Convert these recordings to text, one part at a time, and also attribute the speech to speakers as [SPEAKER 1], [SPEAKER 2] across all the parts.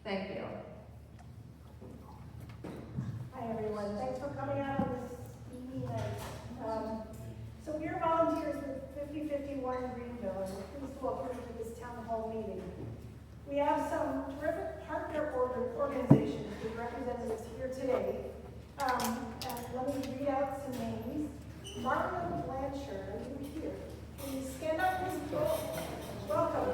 [SPEAKER 1] Thank you.
[SPEAKER 2] Hi everyone, thanks for coming out on this evening night. So we are volunteers with 5051 Greenville, and we're pleased to welcome you to this town hall meeting. We have some terrific partner organizations with representatives here today. And let me read out some names. Martin Blanchard, are you here? Can you stand up, please? Welcome.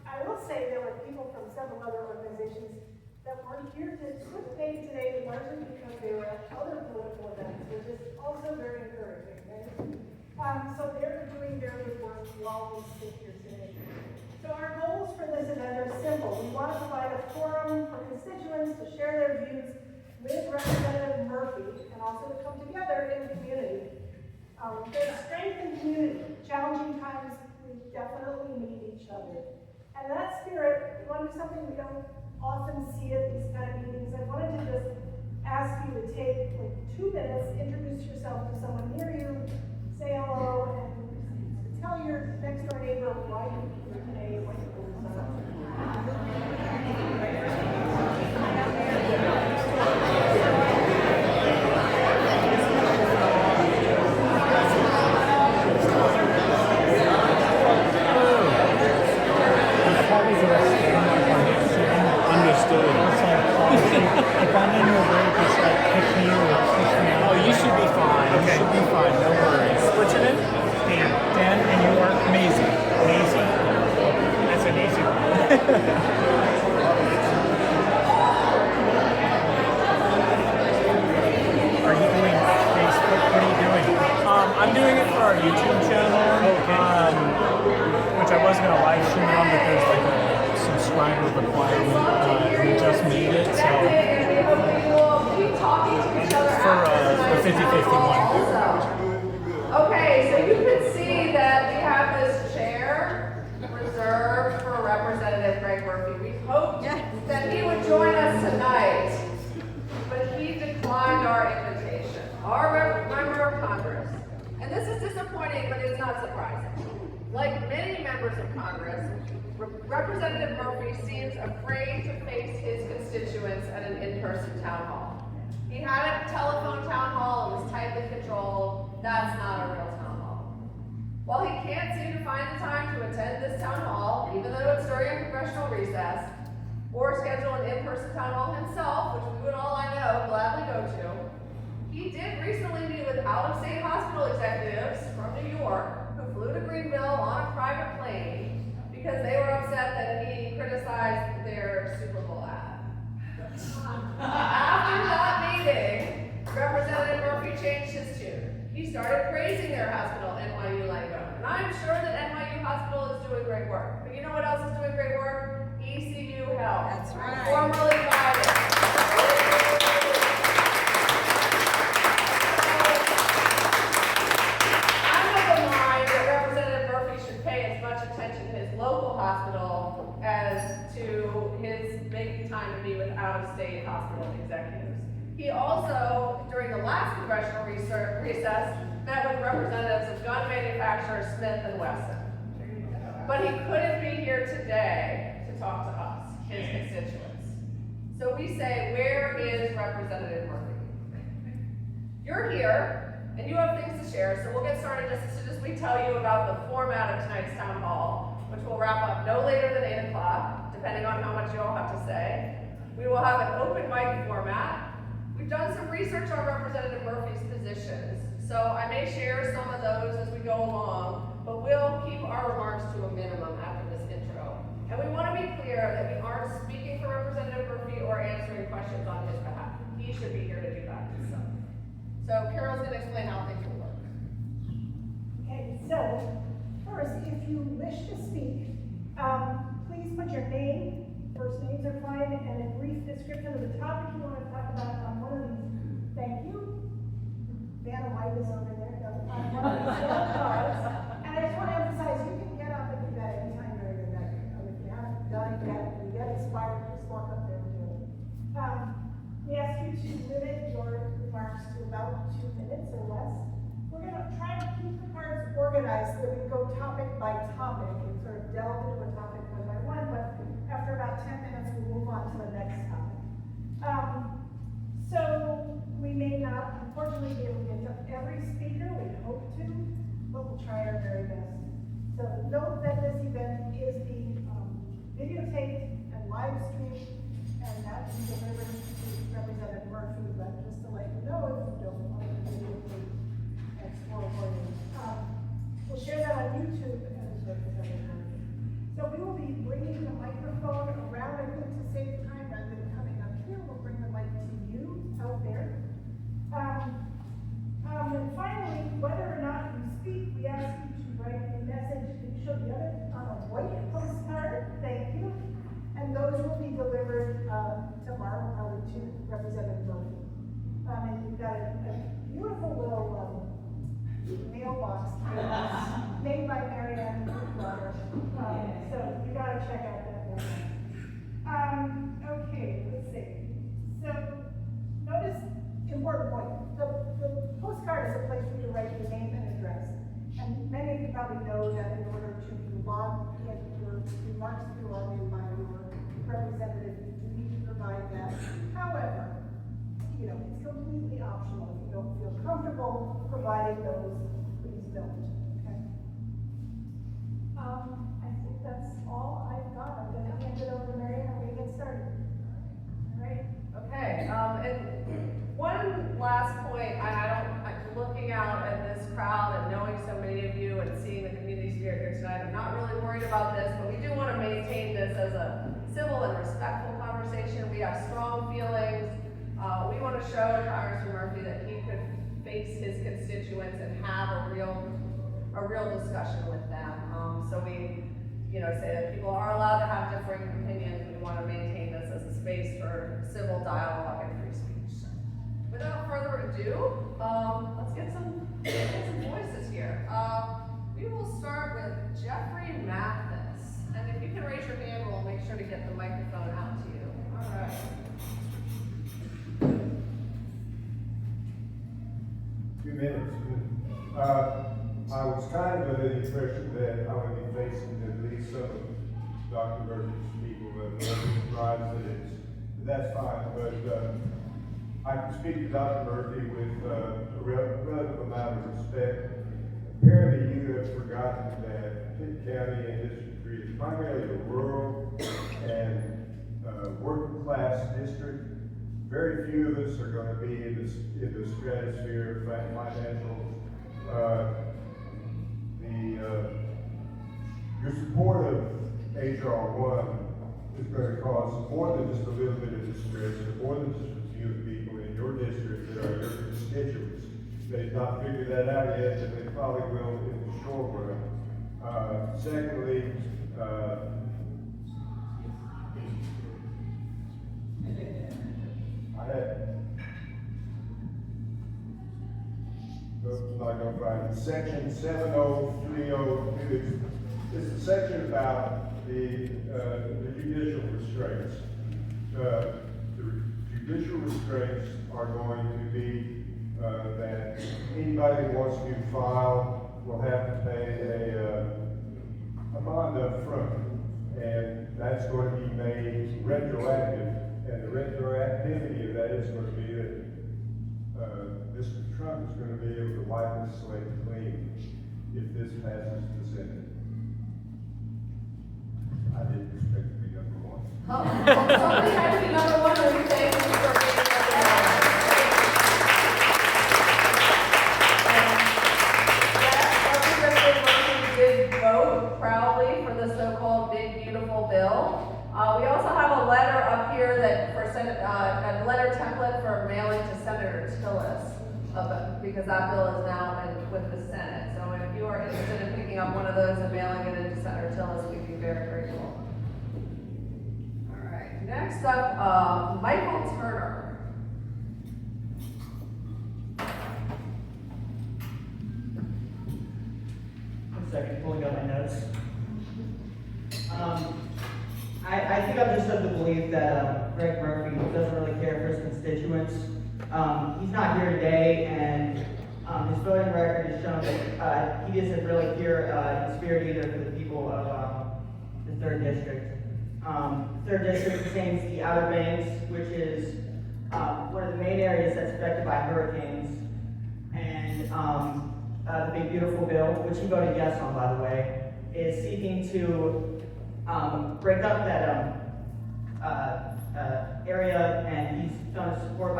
[SPEAKER 2] I will say there were people from several other organizations that weren't here to participate today, largely because they were at other political events, which is also very encouraging, right? So they're doing their good work while we sit here today. So our goals for this event are simple. We want to provide a forum for constituents to share their views with Representative Murphy and also to come together in the community. There's strength in community. Challenging times, we definitely need each other. And in that spirit, we want to do something we don't often see at these kind of meetings. I wanted to just ask you to take like 2 minutes, introduce yourself to someone near you, say hello, and tell your next door neighbor why you're here today, what your goals are.
[SPEAKER 3] Oh, you should be fine. Okay. You should be fine. No worries. What's your name? Dan. Dan, and you are amazing. Amazing. That's an easy one. Are you doing Facebook? What are you doing? I'm doing it for our YouTube channel. Okay. Which I was going to live stream on, but there's like a subscriber requirement. We just made it, so. For 5051.
[SPEAKER 1] Okay, so you can see that we have this chair reserved for Representative Greg Murphy. We hoped that he would join us tonight, but he declined our invitation. Our member of Congress. And this is disappointing, but it's not surprising. Like many members of Congress, Representative Murphy seems afraid to face his constituents at an in-person town hall. He had a telephone town hall and was tightly controlled. That's not a real town hall. While he can't seem to find the time to attend this town hall, even though it's during a congressional recess, or schedule an in-person town hall himself, which we would all, I know, gladly go to, he did recently meet with out-of-state hospital executives from New York who flew to Greenville on a private plane because they were upset that he criticized their Super Bowl ad. After that meeting, Representative Murphy changed his tune. He started praising their hospital, NYU Langone. And I'm sure that NYU Hospital is doing great work. But you know what else is doing great work? ECU Health.
[SPEAKER 4] That's right.
[SPEAKER 1] Formerly Guided. I'm of the mind that Representative Murphy should pay as much attention to his local hospital as to his making time to meet with out-of-state hospital executives. He also, during the last congressional recess, met with representatives of gun manufacturer Smith & Wesson. But he couldn't be here today to talk to us, his constituents. So we say, where is Representative Murphy? You're here, and you have things to share, so we'll get started just as soon as we tell you about the format of tonight's town hall, which will wrap up no later than 8 o'clock, depending on how much you all have to say. We will have an open mic format. We've done some research on Representative Murphy's positions, So I may share some of those as we go along, but we'll keep our remarks to a minimum after this intro. And we want to be clear that we aren't speaking for Representative Murphy or answering questions on his behalf. He should be here to do that himself. So Carol's going to explain how things will work.
[SPEAKER 2] Okay, so first, if you wish to speak, please put your name, first names are fine, and a brief description of the topic you want to talk about on one of these. Thank you. Vanna White is over there. On one of these yellow cards. And I just want to emphasize, you can get up and do that anytime during the day. If you haven't done it yet, and you get inspired, just walk up there and do it. We ask you to limit your remarks to about 2 minutes or less. We're going to try to keep the cards organized so that we go topic by topic and sort of delve into a topic one by one, but after about 10 minutes, we'll move on to the next topic. So we may not, unfortunately, be able to get to every speaker. We hope to, but we'll try our very best. So note that this event is being videotaped and live streamed, and that is delivered to Representative Murphy, but just to let you know, if you don't want to videotape Explore Warriors. We'll share that on YouTube as Representative Murphy. So we will be bringing the microphone around. I think to save time, rather than coming up here, we'll bring the mic to you out there. And finally, whether or not you speak, we ask you to write a message initially on a white postcard. Thank you. And those will be delivered tomorrow, probably to Representative Murphy. And you've got a beautiful little mailbox made by Marianne Brother. So you got to check out that one. Okay, let's see. So notice important point. The postcard is a place for you to write your name and address. And many of you probably know that in order to log in your remarks to our new by your representative, you do need to provide that. However, it's completely optional. If you don't feel comfortable providing those, please don't. Okay. I think that's all I've got. I'm going to hand it over to Mary and we're going to get started. All right.
[SPEAKER 1] Okay. And one last point. I'm looking out at this crowd and knowing so many of you and seeing the community spirit here tonight. I'm not really worried about this, but we do want to maintain this as a civil and respectful conversation. We have strong feelings. We want to show Congressman Murphy that he could face his constituents and have a real discussion with them. So we, say that people are allowed to have differing opinions. We want to maintain this as a space for civil dialogue and free speech. Without further ado, let's get some voices here. We will start with Jeffrey Mathis. And if you can raise your hand, we'll make sure to get the microphone out to you. All right.
[SPEAKER 4] 2 minutes. I was kind of under the impression that I would be facing at least some of Dr. Murphy's people, but that's fine. But I can speak to Dr. Murphy with a relative amount of respect. Apparently, you have forgotten that Pitt County and District 3 is primarily a rural and working class district. Very few of us are going to be in the stratosphere of financial. Your support of H.R. 1 is going to cause more than just a little bit of distress, more than just a few people in your district that are your constituents. They've not figured that out yet, but they probably will in the short run. Secondly, Section 7032 is the section about the judicial restraints. The judicial restraints are going to be that anybody who wants to file will have to pay a bond up front, and that's going to be made retroactive. And the retroactivity of that is going to be that Mr. Trump is going to be able to wipe his slate clean if this passes the Senate. I didn't expect to be number one.
[SPEAKER 1] Somebody had to be number one, or we thank you for being number one. Senator Tillis, because that bill is now with the Senate. So if you are interested in picking up one of those and mailing it into Senator Tillis, we'd be very grateful. All right, next up, Michael Turner.
[SPEAKER 5] One second, pulling up my notes. I think I'm just of the belief that Greg Murphy doesn't really care for his constituents. He's not here today, and his voting record has shown that he doesn't really care in spirit either for the people of the 3rd District. The 3rd District contains the Outer Banks, which is one of the main areas that's affected by hurricanes, and the Big Beautiful Bill, which he voted yes on, by the way, is seeking to break up that area, and he's done support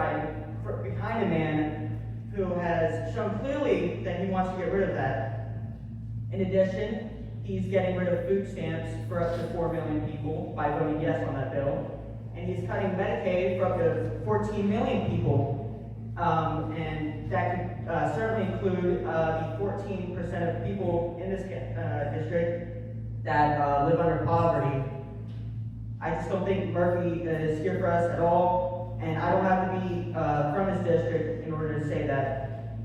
[SPEAKER 5] behind a man who has shown clearly that he wants to get rid of that. In addition, he's getting rid of food stamps for up to 4 million people by voting yes on that bill, and he's cutting Medicaid for up to 14 million people. And that could certainly include the 14% of people in this district that live under poverty. I just don't think Murphy is here for us at all, and I don't have to be from his district in order to say that.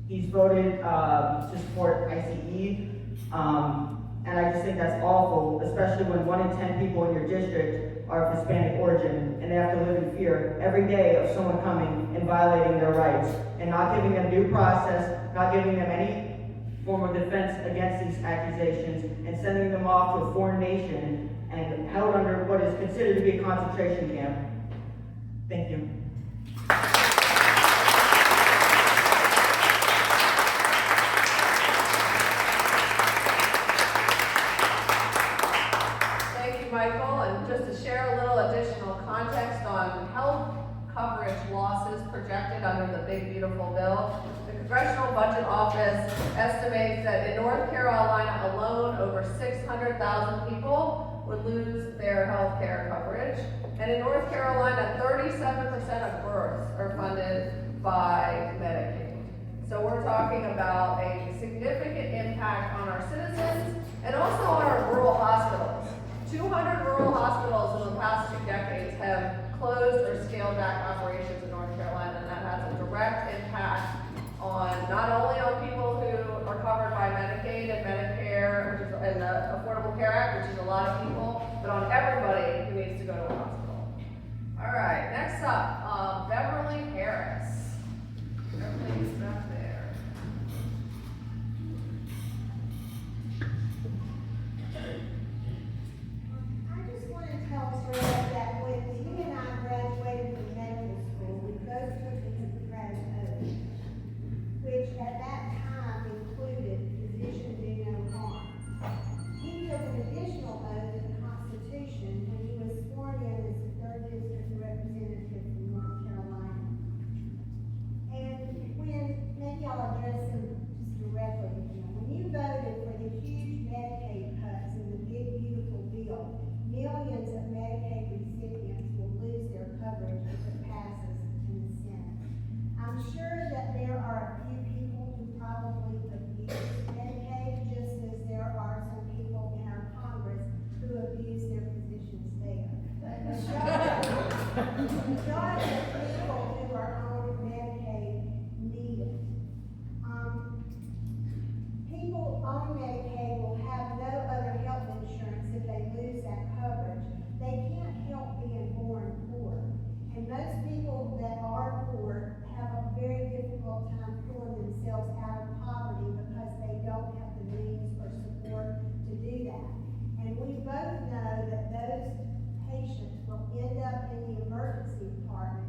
[SPEAKER 5] He's voted to support ICE, and I just think that's awful, especially when 1 in 10 people in your district are of Hispanic origin, and they have to live in fear every day of someone coming and violating their rights, and not giving them due process, not giving them any form of defense against these accusations, and sending them off to a foreign nation and held under what is considered to be a concentration camp. Thank you.
[SPEAKER 1] Thank you, Michael. And just to share a little additional context on health coverage losses projected under the Big Beautiful Bill, the Congressional Budget Office estimates that in North Carolina alone, over 600,000 people would lose their health care coverage. And in North Carolina, 37% of births are funded by Medicaid. So we're talking about a significant impact on our citizens and also on our rural hospitals. 200 rural hospitals in the past 2 decades have closed or scaled back operations in North Carolina, and that has a direct impact on not only on people who are covered by Medicaid and Medicare, which is and the Affordable Care Act, which is a lot of people, but on everybody who needs to go to a hospital. All right, next up, Beverly Harris. Beverly's back there.
[SPEAKER 6] I just want to tell Fred that when he and I graduated from medical school, we both took the Hippocratic Oath, which at that time included physician do no harm. He took an additional oath in the Constitution when he was sworn in as the 3rd District Representative from North Carolina. And when, maybe I'll address him just directly, when you voted for the huge Medicaid cuts in the Big Beautiful Bill, millions of Medicaid recipients will lose their coverage if it passes in the Senate. I'm sure that there are a few people who probably abuse Medicaid, just as there are some people in our Congress who abuse their positions there. The majority of people who are on Medicaid need it. People on Medicaid will have no other health insurance if they lose that coverage. They can't help being born poor. And most people that are poor have a very difficult time pulling themselves out of poverty because they don't have the means or support to do that. And we both know that those patients will end up in the emergency department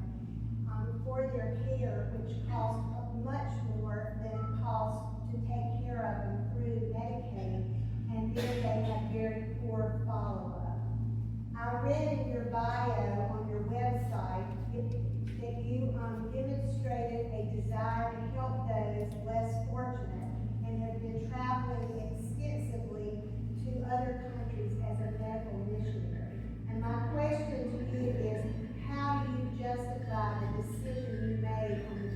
[SPEAKER 6] for their care, which costs much more than it costs to take care of them through Medicaid, and then they have very poor follow-up. I read in your bio on your website that you demonstrated a desire to help those less fortunate and have been traveling extensively to other countries as a medical missionary. And my question to you is, how do you justify the decision you made on the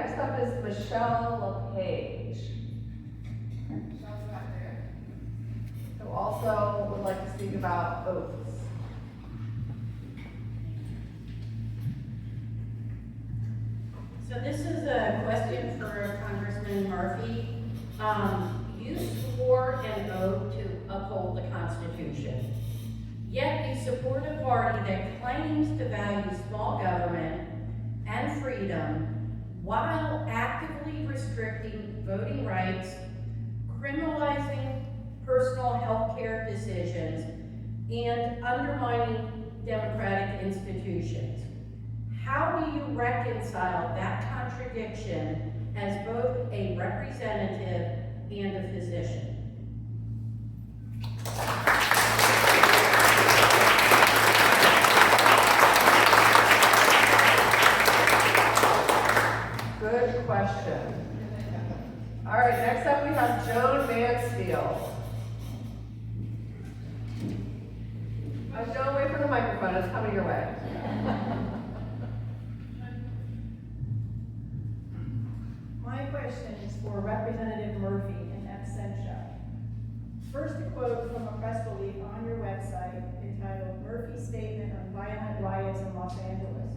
[SPEAKER 1] next up is Michelle LePage. Michelle's back there. Who also would like to speak about oaths.
[SPEAKER 7] So this is a question for Congressman Murphy. You swore an oath to uphold the Constitution, yet you support a party that claims to value small government and freedom while actively restricting voting rights, criminalizing personal health care decisions, and undermining democratic institutions. How do you reconcile that contradiction as both a representative and a physician?
[SPEAKER 1] Good question. All right, next up we have Joan Mansfield. Joan, wait for the microphone, it's coming your way.
[SPEAKER 2] My question is for Representative Murphy in absentia. First, a quote from a press release on your website entitled Murphy's Statement on Violent Riots in Los Angeles.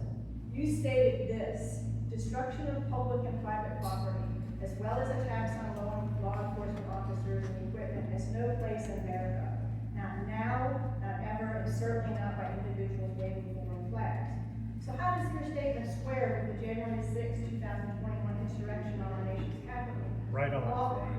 [SPEAKER 2] You stated this: destruction of public and private property, as well as attacks on law enforcement officers and equipment, has no place in America. Not now, not ever, and certainly not by individuals waving foreign flags. So how does your statement square with the January 6, 2021 insurrection on our nation's capital?
[SPEAKER 3] Right on.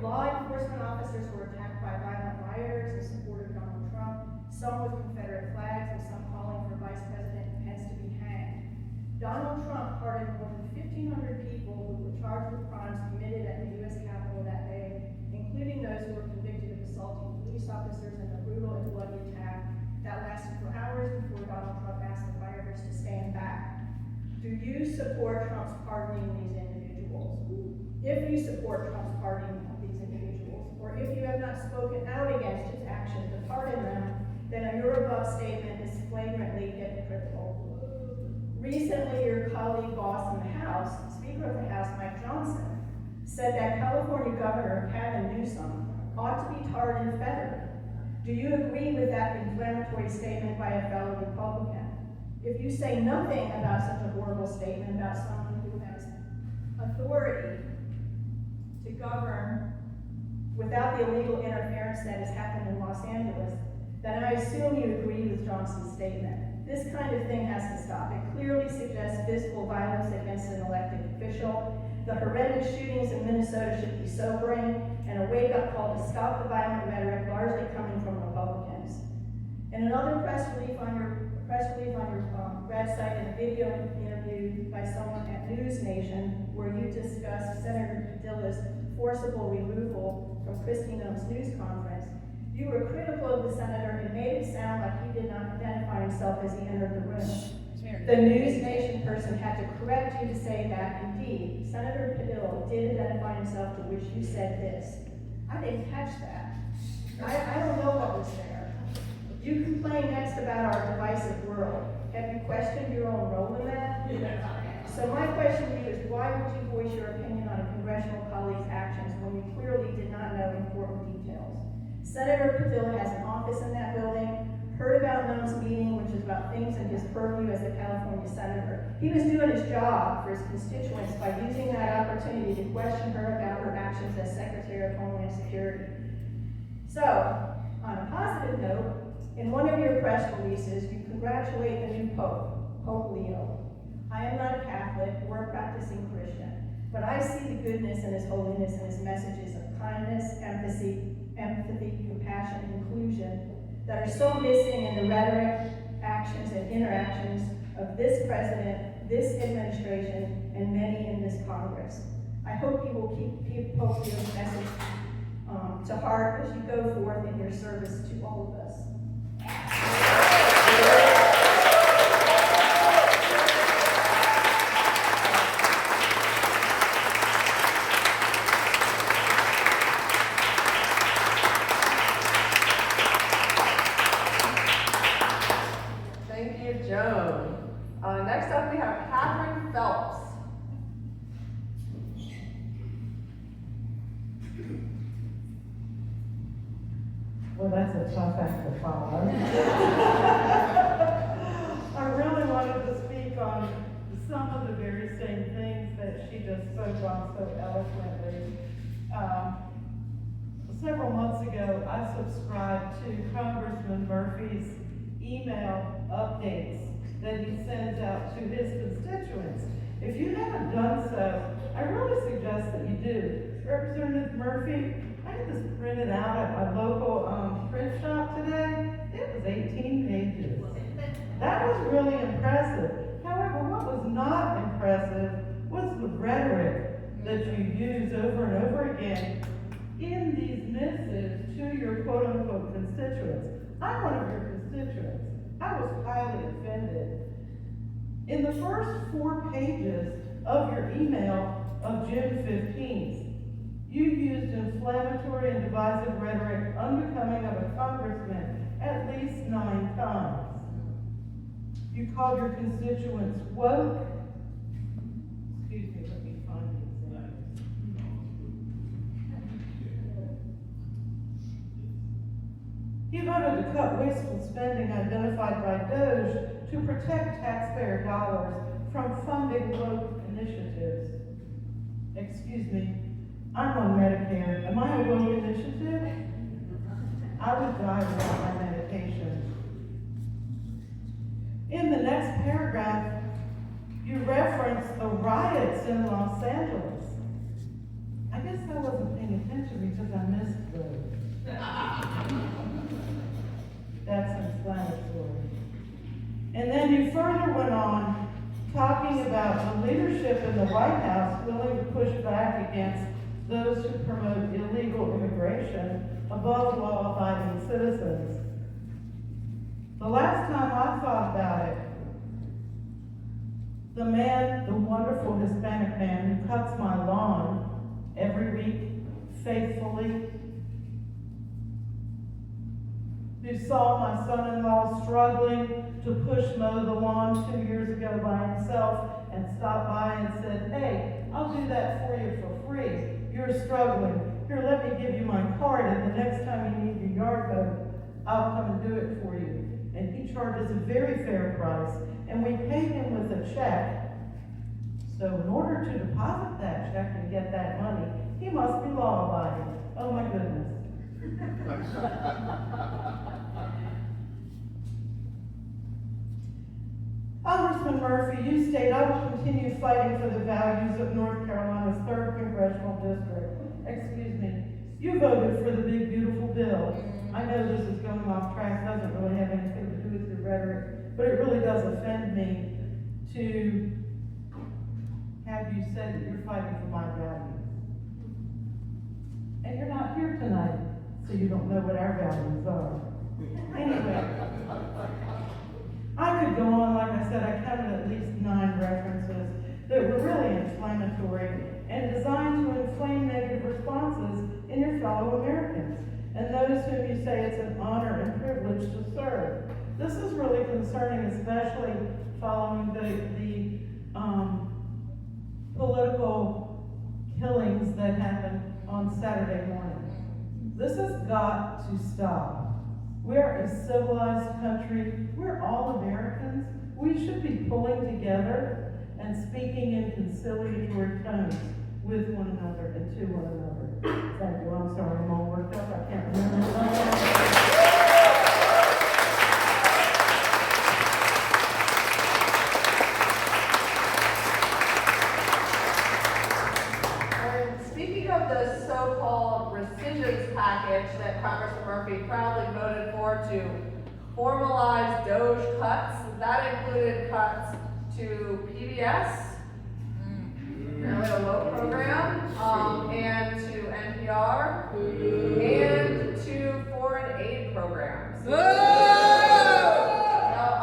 [SPEAKER 2] Law enforcement officers were attacked by violent rioters who supported Donald Trump, some with Confederate flags and some calling for Vice President Pence to be hanged. Donald Trump pardoned more than 1,500 people who were charged with crimes committed at the U.S. Capitol that day, including those who were convicted of assaulting police officers in a brutal and bloody attack that lasted for hours before Donald Trump asked the rioters to stand back. Do you support Trump's pardoning these individuals? If you support Trump's pardoning of these individuals, or if you have not spoken out against his actions to pardon them, then your above statement is flagrantly hypocritical. Recently, your colleague boss in the House, Speaker of the House, Mike Johnson, said that California Governor Gavin Newsom ought to be tarred and feathered. Do you agree with that inflammatory statement by a fellow Republican? If you say nothing about such a horrible statement about someone who has authority to govern without the illegal interference that has happened in Los Angeles, then I assume you agree with Johnson's statement. This kind of thing has to stop. It clearly suggests physical violence against an elected official. The horrendous shootings in Minnesota should be sobering, and a wake-up call to stop the violent rhetoric largely coming from Republicans. In another press release on your website and a video interview by someone at News Nation, where you discussed Senator Padilla's forcible removal from Kristi Noem's news conference, you were critical of the senator and made it sound like he did not identify himself as he entered the room. The News Nation person had to correct you to say that, indeed, Senator Padilla did identify himself, to which you said this. I didn't catch that. I don't know what was there. You complain next about our divisive world. Have you questioned your own role in that? So my question to you is, why would you voice your opinion on a congressional colleague's actions when you clearly did not know important details? Senator Padilla has an office in that building, heard about Noem's meeting, which is about things in his purview as a California senator. He was doing his job for his constituents by using that opportunity to question her about her actions as Secretary of Homeland Security. So, on a positive note, in one of your press releases, you congratulate the new Pope, Pope Leo. I am not a Catholic or a practicing Christian, but I see the goodness in his holiness and his messages of kindness, empathy, compassion, and inclusion that are so missing in the rhetoric, actions, and interactions of this president, this administration, and many in this Congress. I hope you will keep Pope Leo's message to heart as you go forth in your service to all of us.
[SPEAKER 1] Thank you, Joan. Next up, we have Catherine Phelps.
[SPEAKER 2] Well, that's a tough act to follow. I really wanted to speak on some of the very same things that she just spoke on so eloquently. Several months ago, I subscribed to Congressman Murphy's email updates that he sends out to his constituents. If you haven't done so, I really suggest that you do. Representative Murphy, I had this printed out at my local print shop today. It was 18 pages. That was really impressive. However, what was not impressive was the rhetoric that you use over and over again in these missives to your quote-unquote constituents. I'm one of your constituents. I was highly offended. In the first 4 pages of your email of June 15th, you used inflammatory and divisive rhetoric unbecoming of a congressman at least 9 times. You called your constituents woke. Excuse me, let me find the example. You voted to cut wasteful spending identified by DOJ to protect taxpayer dollars from funding woke initiatives. Excuse me, I'm on Medicare. Am I a woke initiative? I would die without my medication. In the next paragraph, you reference the riots in Los Angeles. I guess I wasn't paying attention because I missed those. That's inflammatory. And then you further went on talking about the leadership in the White House willing to push back against those who promote illegal immigration above law-abiding citizens. The last time I thought about it, the wonderful Hispanic man who cuts my lawn every week faithfully, who saw my son-in-law struggling to push mow the lawn 2 years ago by himself and stopped by and said, "Hey, I'll do that for you for free. You're struggling. Here, let me give you my card, and the next time you need your yard mowed, I'll come and do it for you." And he charges a very fair price, and we pay him with a check. So in order to deposit that check and get that money, he must be law-abiding. Oh my goodness. Congressman Murphy, you state, "I will continue fighting for the values of North Carolina's 3rd Congressional District." Excuse me. You voted for the big, beautiful bill. I know this is going off track, doesn't really have anything to do with your rhetoric, but it really does offend me to have you say that you're fighting for my values. And you're not here tonight, so you don't know what our values are. Anyway, I could go on, like I said, I counted at least 9 references that were really inflammatory and designed to inflame negative responses in your fellow Americans and those whom you say it's an honor and privilege to serve. This is really concerning, especially following the political killings that happened on Saturday morning. This has got to stop. We are a civilized country. We're all Americans. We should be pulling together and speaking in conciliatory tones with one another and to one another. Thank you. I'm sorry, I'm all worked up. I can't remember.
[SPEAKER 1] Speaking of the so-called rescissions package that Congressman Murphy proudly voted for to formalize DOJ cuts, that included cuts to PBS, apparently a low program, and to NPR, and to foreign aid programs. Now,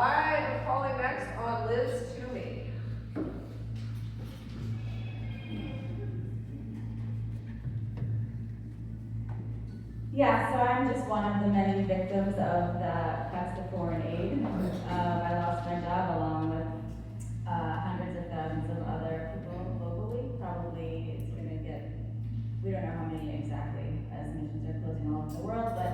[SPEAKER 1] I'm calling next on Liz Toomey.
[SPEAKER 8] Yeah, so I'm just one of the many victims of the cuts to foreign aid. I lost my job along with hundreds of thousands of other people globally. Probably it's going to get, we don't know how many exactly, as missions are closing all over the world, but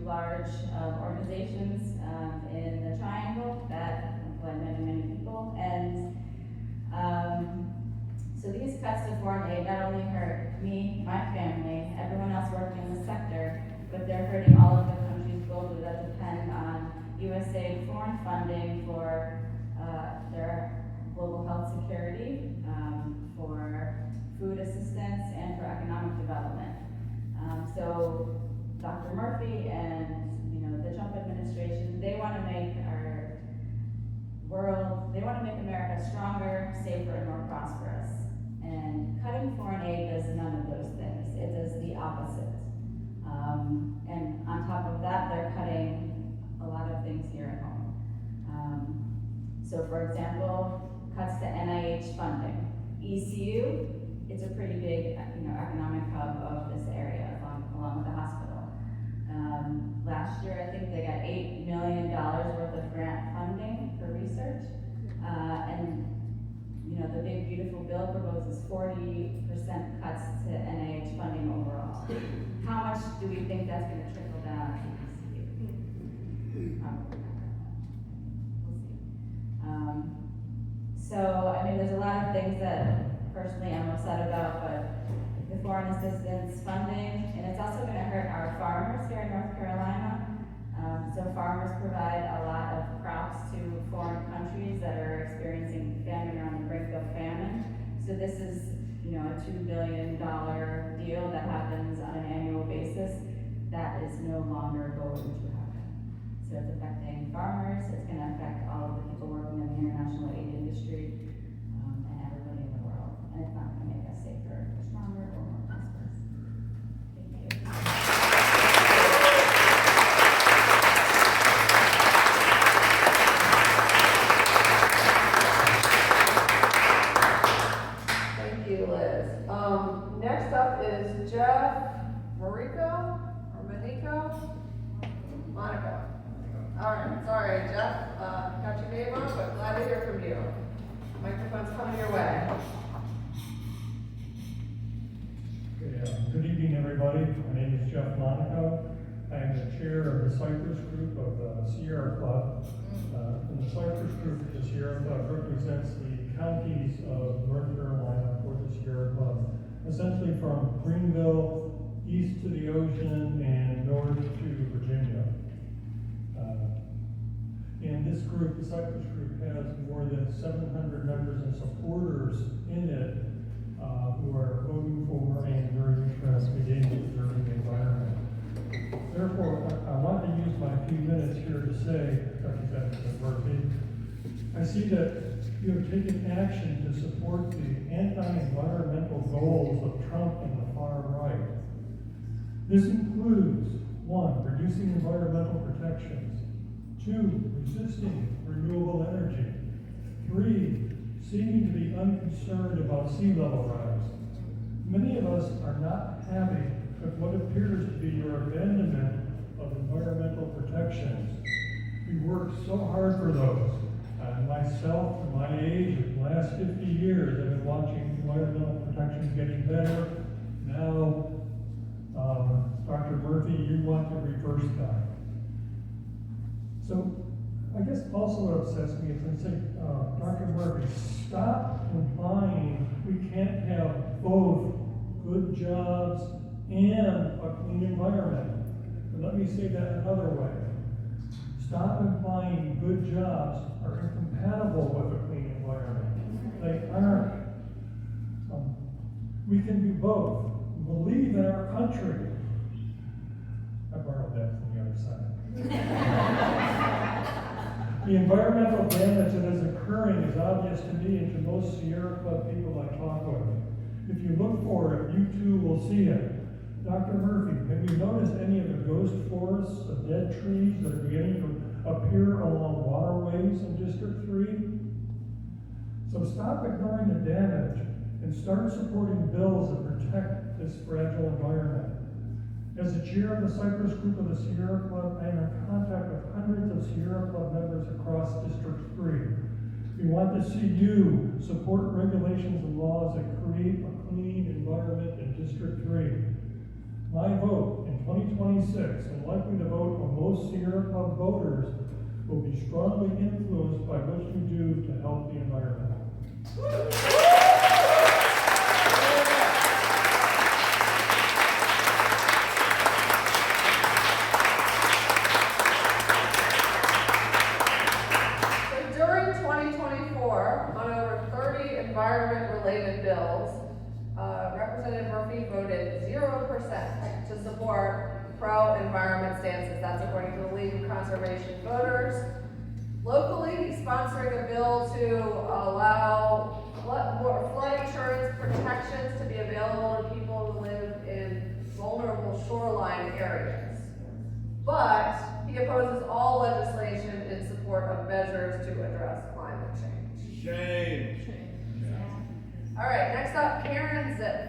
[SPEAKER 8] large organizations in the Triangle that employ many, many people. And so these cuts to foreign aid not only hurt me, my family, everyone else working in the sector, but they're hurting all of the countries globally that depend on USAID foreign funding for their global health security, for food assistance, and for economic development. So Dr. Murphy and the Trump administration, they want to make our world, they want to make America stronger, safer, and more prosperous. And cutting foreign aid does none of those things. It does the opposite. And on top of that, they're cutting a lot of things here at home. So for example, cuts to NIH funding. ECU, it's a pretty big economic hub of this area, along with the hospital. Last year, I think they got $8 million worth of grant funding for research. And the big beautiful bill proposes 40% cuts to NIH funding overall. How much do we think that's going to trickle down to ECU? Probably not. We'll see. So, there's a lot of things that personally I'm upset about, but the foreign assistance funding, and it's also going to hurt our farmers here in North Carolina. So farmers provide a lot of crops to foreign countries that are experiencing famine or on the brink of famine. So this is, a $2 billion deal that happens on an annual basis. That is no longer going to happen. So it's affecting farmers, it's going to affect all of the people working in the international aid industry, and everybody in the world. And it's not going to make us safer, stronger, or more prosperous. Thank you.
[SPEAKER 1] Next up is Jeff Monaco. All right, sorry, Jeff, got your name on, but glad to hear from you. Microphone's coming your way.
[SPEAKER 9] Good evening, everybody. My name is Jeff Monaco. I am the chair of the Cypress Group of the Sierra Club. And the Cypress Group, the Sierra Club, represents the counties of North Carolina for the Sierra Club. Essentially from Greenville, east to the ocean, and north to Virginia. And this group, the Cypress Group, has more than 700 members and supporters in it who are voting for and very interested in preserving the environment. Therefore, I want to use my few minutes here to say, Representative Murphy, I see that you have taken action to support the anti-environmental goals of Trump and the far right. This includes, 1, reducing environmental protections, 2, resisting renewable energy, 3, seeming to be unconcerned about sea level rise. Many of us are not happy with what appears to be your abandonment of environmental protections. We worked so hard for those. Myself, at my age, of the last 50 years, I've been watching environmental protections getting better. Now, Dr. Murphy, you want to reverse that. So, I guess also what upsets me is when I say, Dr. Murphy, stop implying we can't have both good jobs and a clean environment. And let me say that another way. Stop implying good jobs are incompatible with a clean environment. They aren't. We can do both. Believe in our country. I borrowed that from the other side. The environmental damage that is occurring is obvious to me and to most Sierra Club people I talk with. If you look for it, you too will see it. Dr. Murphy, have you noticed any of the ghost forests of dead trees that are beginning to appear along waterways in District 3? So stop ignoring the damage and start supporting bills that protect this fragile environment. As the chair of the Cypress Group of the Sierra Club, I am in contact with hundreds of Sierra Club members across District 3. We want to see you support regulations and laws that create a clean environment in District 3. My vote in 2024 26 and likely to vote for most Sierra Club voters will be strongly influenced by what you do to help the environment.
[SPEAKER 1] So during 2024, on over 30 environment-related bills, Representative Murphy voted 0% to support pro-environment stances. That's according to the League of Conservation Voters. Locally, he's sponsoring a bill to allow flood insurance protections to be available to people who live in vulnerable shoreline areas. But he opposes all legislation in support of measures to address climate change.
[SPEAKER 10] Shame.
[SPEAKER 1] All right, next up, Karen Zip.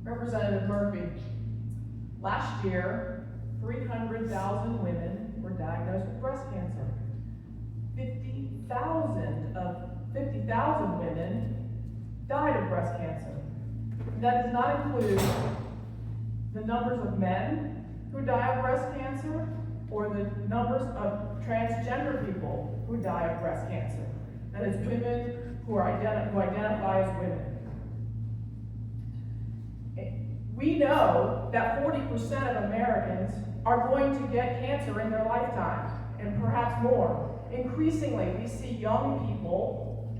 [SPEAKER 11] Representative Murphy, last year, 300,000 women were diagnosed with breast cancer. 50,000 women died of breast cancer. That does not include the numbers of men who die of breast cancer or the numbers of transgender people who die of breast cancer. That is women who identify as women. We know that 40% of Americans are going to get cancer in their lifetime, and perhaps more. Increasingly, we see young people,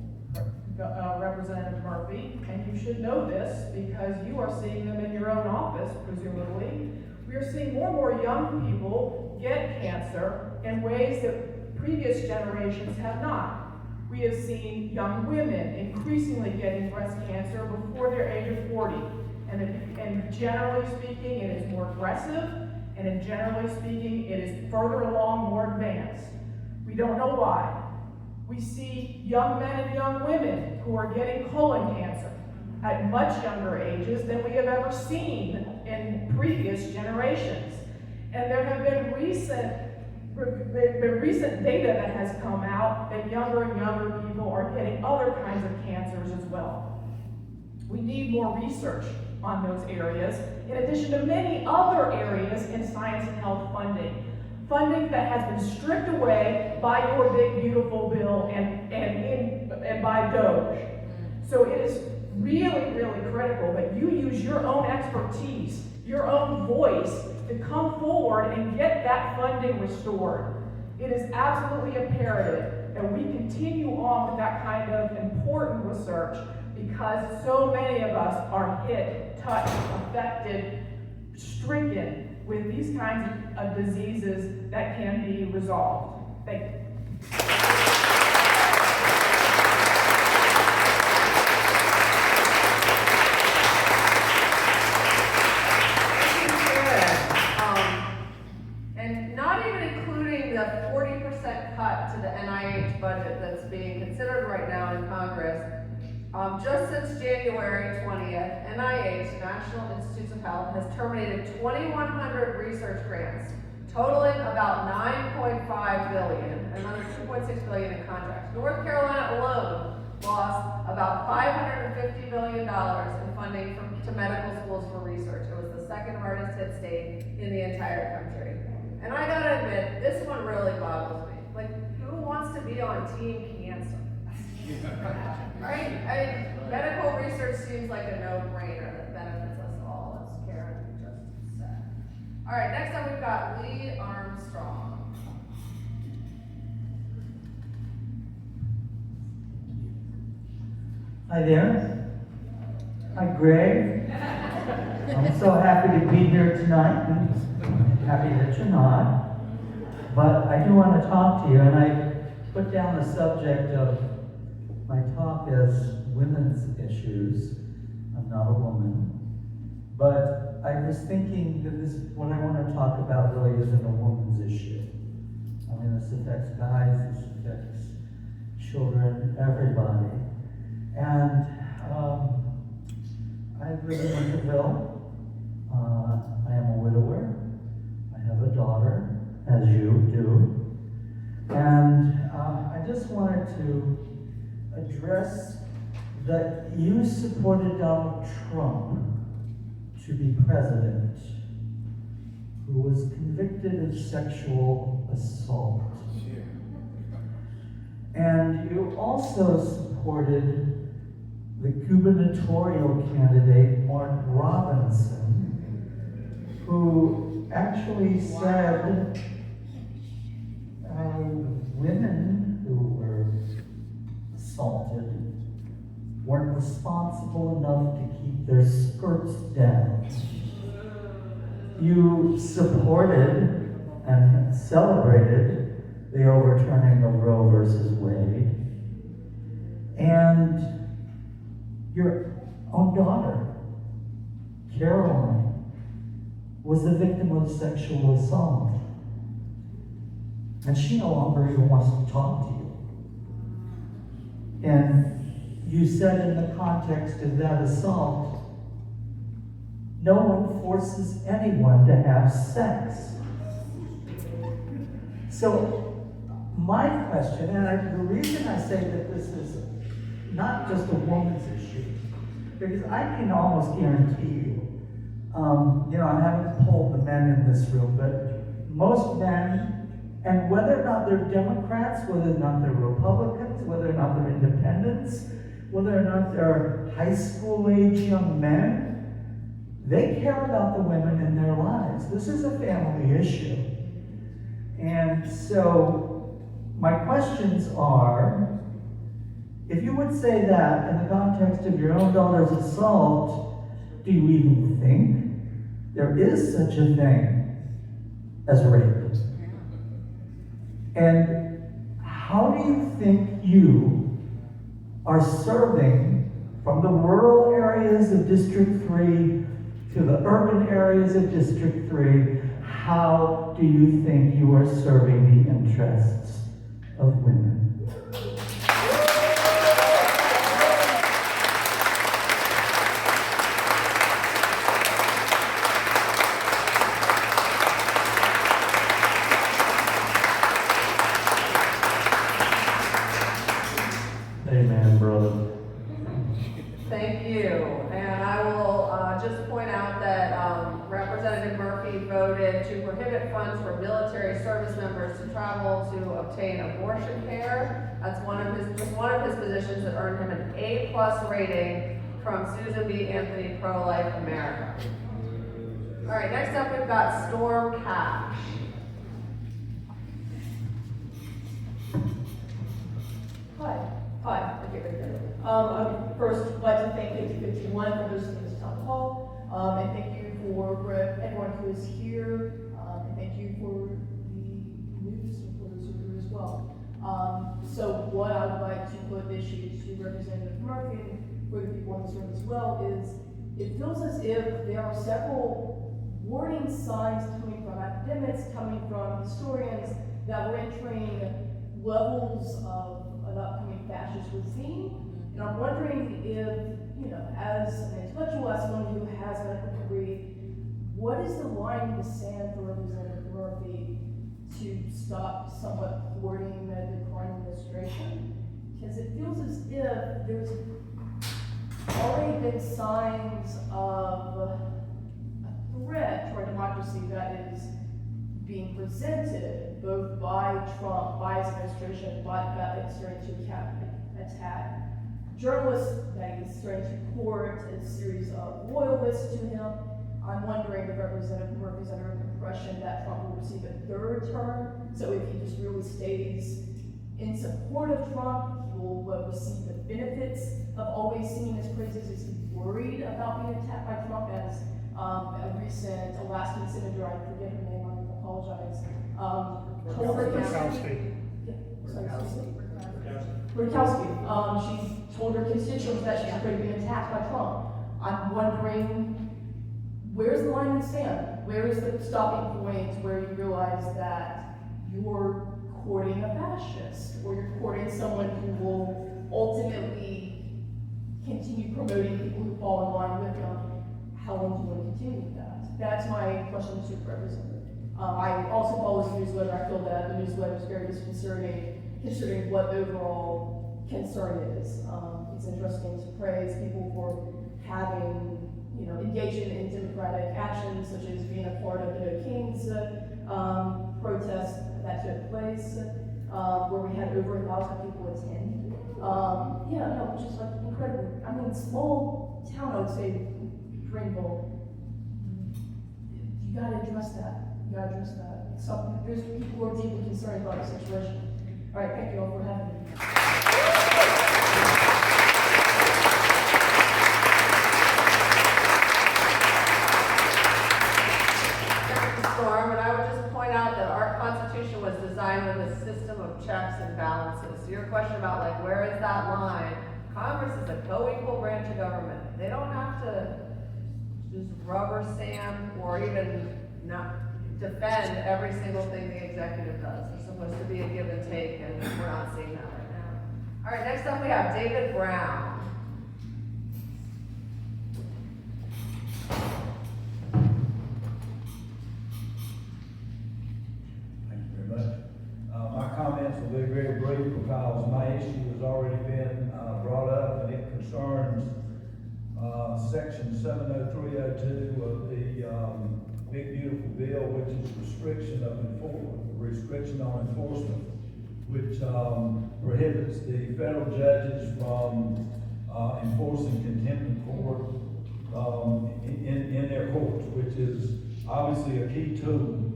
[SPEAKER 11] Representative Murphy, and you should know this because you are seeing them in your own office, presumably. We are seeing more and more young people get cancer in ways that previous generations have not. We have seen young women increasingly getting breast cancer before their age of 40. And generally speaking, it is more aggressive, and generally speaking, it is further along, more advanced. We don't know why. We see young men and young women who are getting colon cancer at much younger ages than we have ever seen in previous generations. And there have been recent data that has come out that younger and younger people are getting other kinds of cancers as well. We need more research on those areas, in addition to many other areas in science and health funding. Funding that has been stripped away by your big, beautiful bill and by DOGE. So it is really, really critical that you use your own expertise, your own voice, to come forward and get that funding restored. It is absolutely imperative that we continue on with that kind of important research because so many of us are hit, touched, affected, stricken with these kinds of diseases that can be resolved. Thank you.
[SPEAKER 1] And not even including the 40% cut to the NIH budget that's being considered right now in Congress. Just since January 20th, NIH, National Institutes of Health, has terminated 2,100 research grants, totaling about $9.5 billion, and another $2.6 billion in contracts. North Carolina alone lost about $550 million in funding to medical schools for research. It was the second hardest hit state in the entire country. And I gotta admit, this one really boggles me. Like, who wants to be on Team Cancer? Right? I mean, medical research seems like a no-brainer that benefits us all, as Karen just said. All right, next up we've got Lee Armstrong.
[SPEAKER 12] Hi there. Hi, Greg. I'm so happy to be here tonight. I'm happy that you're not. But I do want to talk to you, and I put down the subject of my talk as women's issues. I'm not a woman. But I was thinking that what I want to talk about really isn't a woman's issue. I mean, this affects guys, this affects children, everybody. And I live in Greenville. I am a widower. I have a wanted to address that you supported Donald Trump to be president, who was convicted of sexual assault. And you also supported the gubernatorial candidate, Mark Robinson, who actually said women who were assaulted weren't responsible enough to keep their skirts down. You supported and celebrated the overturning of Roe versus Wade. And your own daughter, Caroline, was the victim of sexual assault. And she no longer even wants to talk to you. And you said in the context of that assault, no one forces anyone to have sex. So my question, and the reason I say that this is not just a woman's issue, because I can almost guarantee you, I haven't polled the men in this room, but most men, and whether or not they're Democrats, whether or not they're Republicans, whether or not they're independents, whether or not they're high school age young men, they care about the women in their lives. This is a family issue. And so my questions are, if you would say that in the context of your own daughter's assault, do you even think there is such a thing as rape? And how do you think you are serving from the rural areas of District 3 to the urban areas of District 3? How do you think you are serving the interests of women?
[SPEAKER 9] Amen, brother.
[SPEAKER 1] Thank you. And I will just point out that Representative Murphy voted to prohibit funds for military service members to travel to obtain abortion care. That's one of his positions that earned him an A+ rating from Susan B. Anthony Pro-Life America. All right, next up we've got Storm Cash.
[SPEAKER 10] Hi. Okay, very good. I'd first like to thank 5051 for hosting this town hall, and thank you for everyone who is here, and thank you for the news reporters who are here as well. So what I would like to put this issue to Representative Murphy and for the people in this room as well is, it feels as if there are several warning signs coming from academics, coming from historians, that we're entering levels of an upcoming fascist regime. And I'm wondering if, as an intellectual, as someone who has a medical degree, what is the line in the sand for Representative Murphy to stop somewhat thwarting the current administration? Because it feels as if there's already been signs of a threat to our democracy that is being presented both by Trump, by his administration, by the fact that he's starting to attack journalists, that he's starting to court a series of loyalists to him. I'm wondering if Representative Murphy's under the impression that Trump will receive a third term. So if he just really stays in support of Trump, he will receive the benefits of always singing his praises. Is he worried about being attacked by Trump, as a recent Alaskan senator, I forget her name, I apologize, told her Murkowski. She told her constituents that she's afraid of being attacked by Trump. I'm wondering, where's the line in the sand? Where is the stopping point where you realize that you're courting a fascist, or you're courting someone who will ultimately continue promoting people who fall in line with them? How long do you want to continue with that? That's my question to the representative. I also follow his newsletter. I feel that the newsletter is very disconcerting considering what the overall concern is. It's interesting to praise people for having, engaging in democratic actions, such as being a part of the No Kings protest that took place, where we had over 1,000 people attend. Which is like incredible. I mean, small town, I would say, Greenville. You gotta address that. You gotta address that. There's people who are deeply concerned about the situation. All right, thank you all for having me.
[SPEAKER 1] Storm, and I would just point out that our Constitution was designed with a system of checks and balances. So your question about like where is that line? Congress is a co-equal branch of government. They don't have to just rubber stamp or even not defend every single thing the executive does. It's supposed to be a give and take, and we're not seeing that right now. All right, next up we have David Brown.
[SPEAKER 13] My comments will be very brief because my issue has already been brought up, and it concerns section 70302 of the Big Beautiful Bill, which is restriction on enforcement, which prohibits the federal judges from enforcing contempt of court in their courts, which is obviously a key tool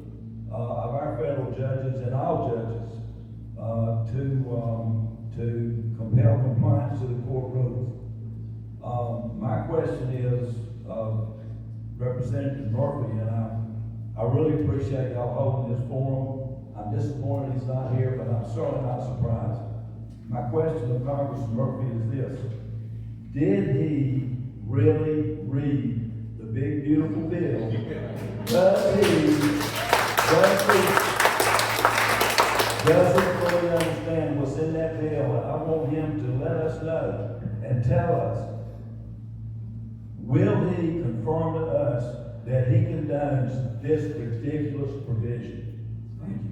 [SPEAKER 13] of our federal judges and all judges to compel compliance to the court rules. My question is, Representative Murphy, and I really appreciate y'all holding this forum. I'm disappointed he's not here, but I'm certainly not surprised. My question to Congressman Murphy is this: did he really read the Big Beautiful Bill? Does he fully understand what's in that bill? And I want him to let us know and tell us, will he confirm to us that he condones this ridiculous provision? Thank you.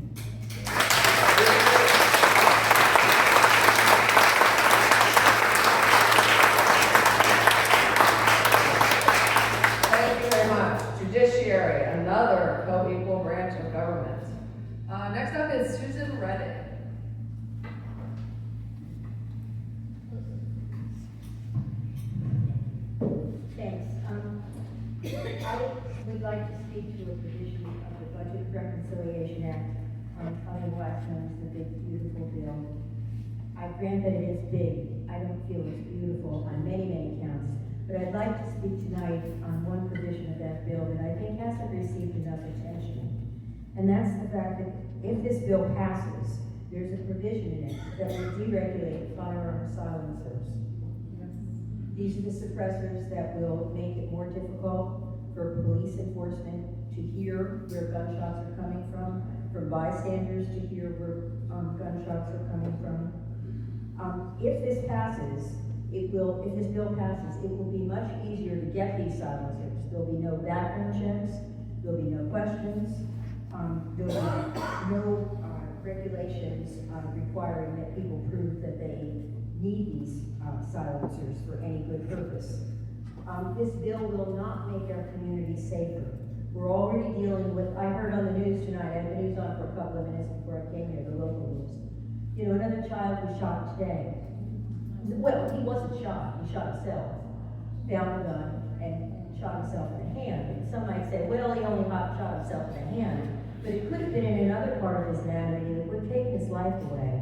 [SPEAKER 1] Thank you very much. Judiciary, another co-equal branch of government. Next up is Susan Reddick.
[SPEAKER 14] Thanks. I would like to speak to a provision of the Budget Reconciliation Act, otherwise known as the Big Beautiful Bill. I grant that it is big. I don't feel it's beautiful on many, many counts. But I'd like to speak tonight on one provision of that bill that I think hasn't received enough attention. And that's the fact that if this bill passes, there's a provision in it that will deregulate firearm silencers. These are the suppressors that will make it more difficult for police enforcement to hear where gunshots are coming from, for bystanders to hear where gunshots are coming from. If this bill passes, it will be much easier to get these silencers. There'll be no background checks, there'll be no questions, there'll be no regulations requiring that people prove that they need these silencers for any good purpose. This bill will not make our community safer. We're already dealing with, I heard on the news tonight, I had the news on for a couple of minutes before I came here, the local news. Another child was shot today. Well, he wasn't shot, he shot himself. Found a gun and shot himself in the hand. And some might say, well, he only shot himself in the hand. But it could have been in another part of his anatomy that would take his life away.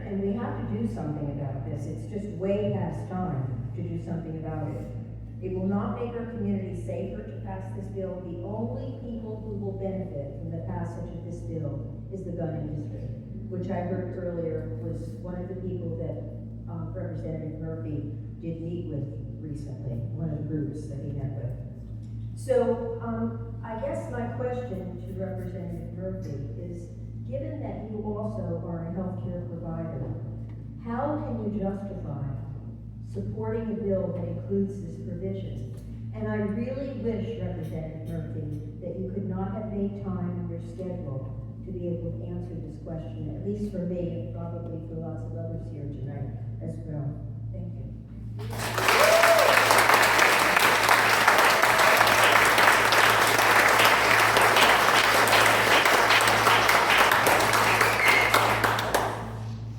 [SPEAKER 14] And we have to do something about this. It's just way past time to do something about it. It will not make our community safer to pass this bill. The only people who will benefit from the passage of this bill is the gun industry, which I heard earlier was one of the people that Representative Murphy did meet with recently, one of the groups that he met with. So I guess my question to Representative Murphy is, given that you also are a healthcare provider, how can you justify supporting a bill that includes this provision? And I really wish, Representative Murphy, that you could not have made time in your schedule to be able to answer this question, at least for me, and probably for lots of others here tonight as well. Thank you.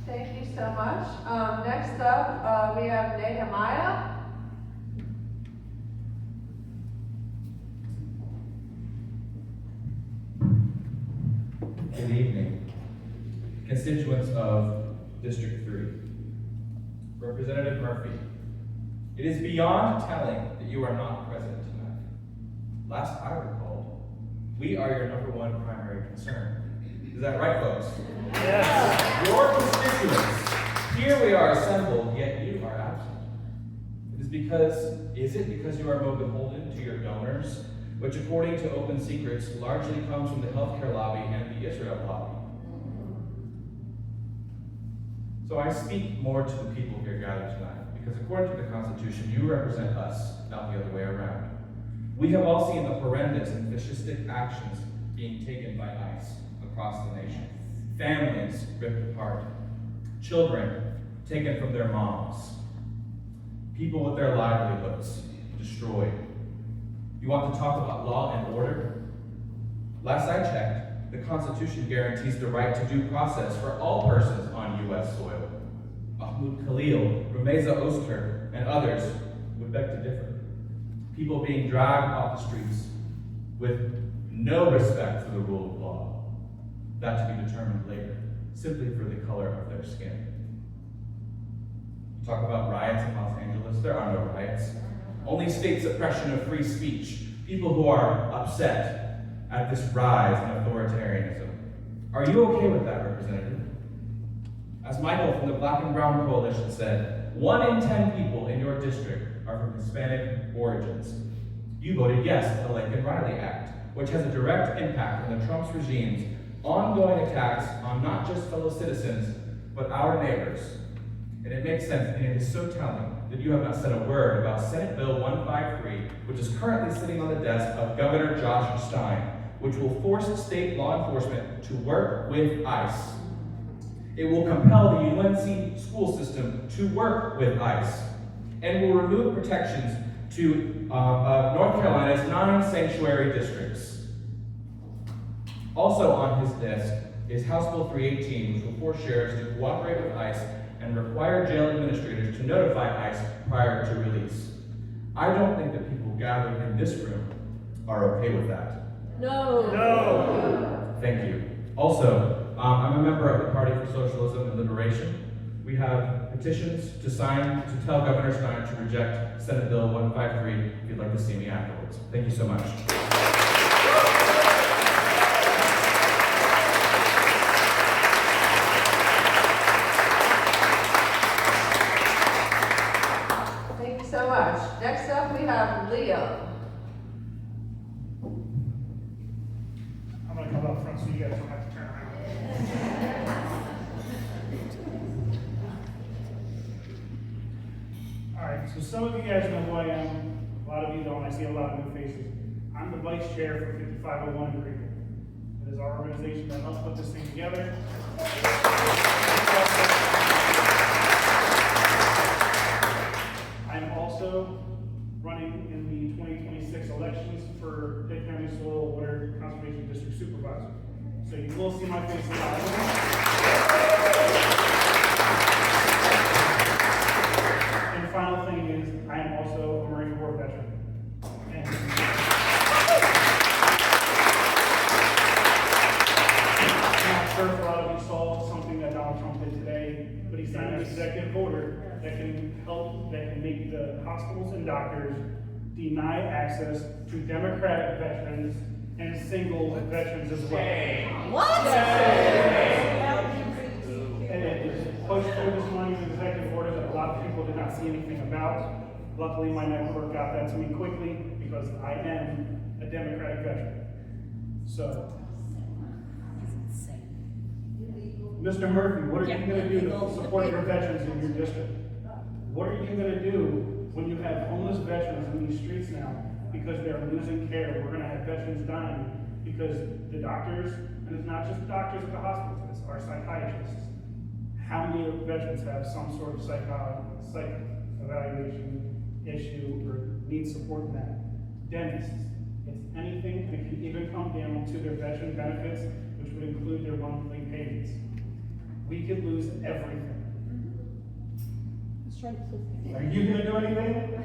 [SPEAKER 1] Thank you so much. Next up, we have Nehemiah.
[SPEAKER 15] Good evening. Constituents of District 3. Representative Murphy, it is beyond telling that you are not present tonight. Last I recalled, we are your #1 primary concern. Is that right, folks? Yes. Your constituents. Here we are assembled, yet you are absent. Is it because you are more beholden to your donors, which according to Open Secrets largely comes from the healthcare lobby and the Israel lobby? So I speak more to the people here gathered tonight, because according to the Constitution, you represent us, not the other way around. We have all seen the horrendous and fascistic actions being taken by ICE across the nation. Families ripped apart, children taken from their moms, people with their livelihoods destroyed. You want to talk about law and order? Last I checked, the Constitution guarantees the right to due process for all persons on U.S. soil. Mahmoud Khalil, Rumeza Oster, and others would beg to differ. People being dragged off the streets with no respect for the rule of law, that to be determined later, simply for the color of their skin. You talk about riots in Los Angeles, there are no riots. Only state suppression of free speech, people who are upset at this rise in authoritarianism. Are you okay with that, Representative? As Michael from the Black and Brown Coalition said, 1 in 10 people in your district are from Hispanic origins. You voted yes to the Lincoln-Riley Act, which has a direct impact on the Trump's regime's ongoing attacks on not just fellow citizens, but our neighbors. And it makes sense, and it is so telling that you have not said a word about Senate Bill 153, which is currently sitting on the desk of Governor Josh Stein, which will force state law enforcement to work with ICE. It will compel the UNC school system to work with ICE, and will remove protections to North Carolina's 9 sanctuary districts. Also on his desk is House Bill 318, which will force sheriffs to cooperate with ICE and require jail administrators to notify ICE prior to release. I don't think that people gathered in this room are okay with that.
[SPEAKER 1] No.
[SPEAKER 15] Thank you. Also, I'm a member of the Party for Socialism and Liberation. We have petitions to sign to tell Governor Stein to reject Senate Bill 153 if you'd like to see me afterwards. Thank you so much.
[SPEAKER 1] Thank you so much. Next up, we have Leo.
[SPEAKER 3] I'm gonna come up front so you guys don't have to turn around. All right, so some of you guys know who I am. A lot of you don't. I see a lot of new faces. I'm the vice chair for 5501 in Greenville. It is our organization that helped put this thing together. I'm also running in the 2026 elections for Pitt County Soil Water Conservation District Supervisor. So you will see my face a lot. And the final thing is, I am also a Marine Corps veteran. And I'm not sure if a lot of you saw something that Donald Trump did today, but he signed an executive order that can help, that can make the hospitals and doctors deny access to Democratic veterans and single veterans as well.
[SPEAKER 1] What?
[SPEAKER 3] And it is pushed through this morning in executive order that a lot of people did not see anything about. Luckily, my network got that to me quickly because I am a Democratic veteran. So, Mr. Murphy, what are you going to do to support your veterans in your district? What are you going to do when you have homeless veterans in these streets now because they're losing care? We're going to have veterans dying
[SPEAKER 16] because the doctors, and it's not just the doctors at the hospitals, it's our psychiatrists. How many veterans have some sort of psych evaluation issue or need support in that? Dentists. It's anything, and it can even come down to their veteran benefits, which would include their monthly payments. We could lose everything. Are you gonna do anything?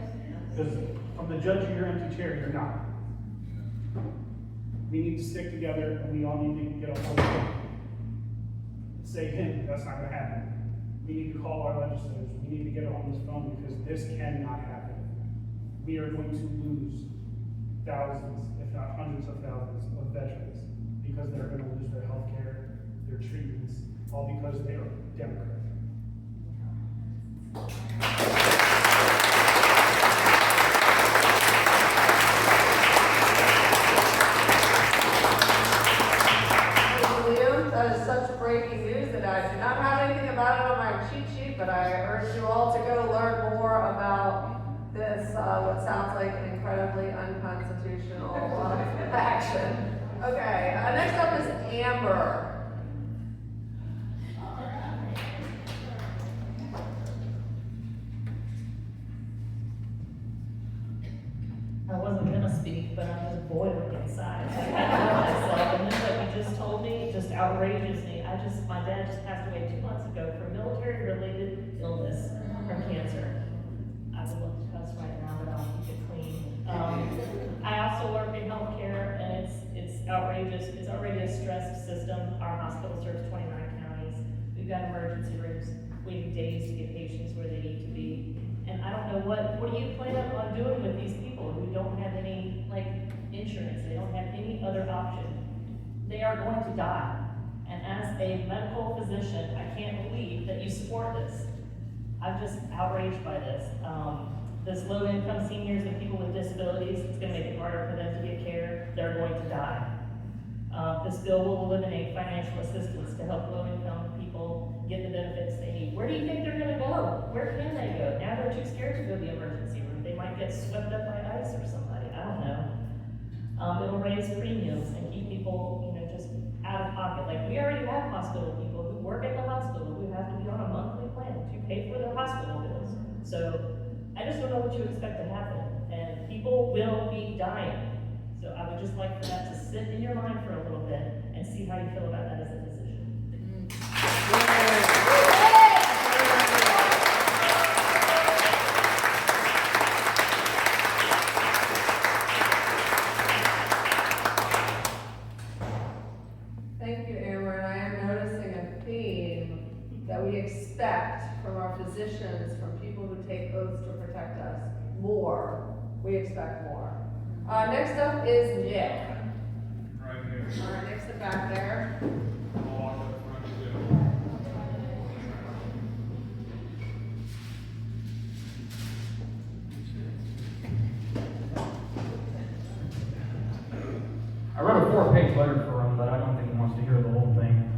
[SPEAKER 16] Because from the judge of your empty chair, you're not. We need to stick together, and we all need to get a hold of it. Say him, that's not gonna happen. We need to call our legislators. We need to get on this phone because this cannot happen. We are going to lose thousands, if not hundreds of thousands of veterans because they're gonna lose their health care, their treatments, all because they are Democrats.
[SPEAKER 1] That is such breaking news that I do not have anything about it on my cheat sheet, but I urge you all to go learn more about this, what sounds like an incredibly unconstitutional action. Okay, next up is Amber.
[SPEAKER 17] I wasn't gonna speak, but I'm just boiling inside. I can't feel myself, and this, what you just told me, just outrages me. My dad just passed away 2 months ago from military-related illness from cancer. I would love to cuss right now, but I'll keep it clean. I also work in healthcare, and it's outrageous. It's already a stressed system. Our hospital serves 29 counties. We've got emergency rooms waiting days to get patients where they need to be. And I don't know what do you plan on doing with these people who don't have any, insurance? They don't have any other option. They are going to die. And as a medical physician, I can't believe that you support this. I'm just outraged by this. This low-income seniors and people with disabilities, it's gonna make it harder for them to get care. They're going to die. This bill will eliminate financial assistance to help low-income people get the benefits they need. Where do you think they're gonna go? Where can they go? Now they're too scared to go to the emergency room. They might get swept up by ice or somebody, I don't know. It'll raise premiums and keep people, just out of pocket. We already have hospital people who work at the hospital who have to be on a monthly plan to pay for their hospital bills. So I just don't know what you expect to happen. And people will be dying. So I would just like for that to sit in your mind for a little bit and see how you feel about that as a physician.
[SPEAKER 1] Thank you, Amber, and I am noticing a theme that we expect from our physicians, from people who take oaths to protect us. More. We expect more. Next up is Nick.
[SPEAKER 18] Right here.
[SPEAKER 1] All right, Nick's the back there.
[SPEAKER 18] I'll walk up front too.
[SPEAKER 19] I wrote a 4-page letter for him, but I don't think he wants to hear the whole thing.